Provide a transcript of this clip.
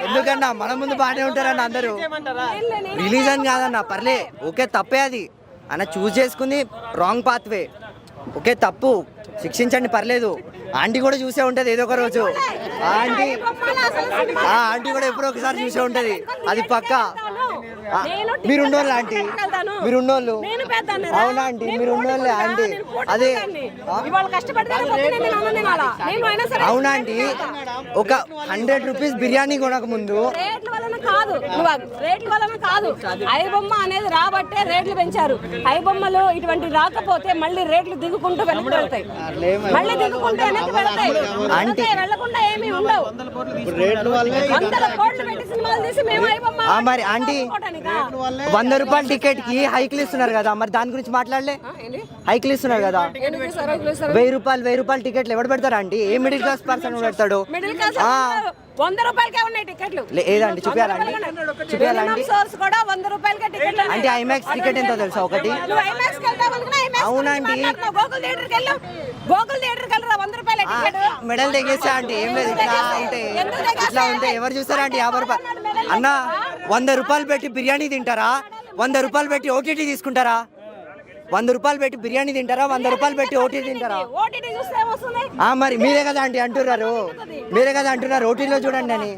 ఎందుకన్నా మన ముందు బాగానే ఉంటారన్న అందరూ. రిలీజ్ అని కాదన్న, పర్లే ఓకే, తప్పే అది అన్న, చూస్ చేసుకుంది రాంగ్ పాత్వే, ఓకే తప్పు, శిక్షించండి పర్లేదు. ఆంటీ కూడా చూసే ఉంటది ఏదో ఒక రోజు, ఆంటీ కూడా ఎప్పుడో ఒకసారి చూసే ఉంటది, అది పక్కా. మీరున్నోళ్ళు ఆంటీ, మీరున్నోళ్ళు, అవునా ఆంటీ, మీరున్నోళ్ళే ఆంటీ, అదే అవునా ఆంటీ. ఒక 100 రూపీస్ బిర్యానీ కొనక ముందు రేట్ల వలన కాదు, ఐబొమ్మ అనేది రాబట్టే రేట్లు పెంచారు. ఐబొమ్మలు ఇటువంటి రాకపోతే మళ్ళీ రేట్లు దిగుకుంటూ వెనక్కి వెళ్తాయి, మళ్ళీ దిగుకుంటూ వెనక్కి వెళ్తాయి, వెళ్లకుండా ఏమీ ఉండవు. 100 కోట్లు పెట్టి సినిమాలు తీసి మేము ఐబొమ్మ మరి ఆంటీ 100 రూపాయల టికెట్ కి హైక్లు ఇస్తున్నారు కదా, మరి దాని గురించి మాట్లాడలే. హైక్లు ఇస్తున్నారు కదా, 1000 రూపాయల టికెట్లు ఎవరు పెడతారా అండి? ఏ మిడిల్ క్లాస్ పర్సన్ పెడతాడు? 100 రూపాయలకే ఉన్నాయి టికెట్లు. లేదండి చూపించాలండి, చూపించాలండి. కూడా 100 రూపాయలకే టికెట్లు. అంటే ఐమాక్స్ టికెట్ ఎంత తెలుసా? ఒకటి. అవునండి, గోకుల్ థియేటర్కి వెళ్ళు, గోకుల్ థియేటర్కి వెళ్ళరా 100 రూపాయల టికెట్. మెడల్ తెగేసా అంటే ఏం లేదు, ఇట్లా ఉంటే ఎవరు చూస్తారా అండి? 50 రూపాయలు అన్న, 100 రూపాయలు పెట్టి బిర్యానీ తింటారా? 100 రూపాయలు పెట్టి ఓటీటీ తీసుకుంటారా? 100 రూపాయలు పెట్టి బిర్యానీ తింటారా? 100 రూపాయలు పెట్టి ఓటీటీ తింటారా? మరి మీరే కదా అండి అంటున్నారు, మీరే కదా అంటున్నారు ఓటీటీలో చూడండి అని.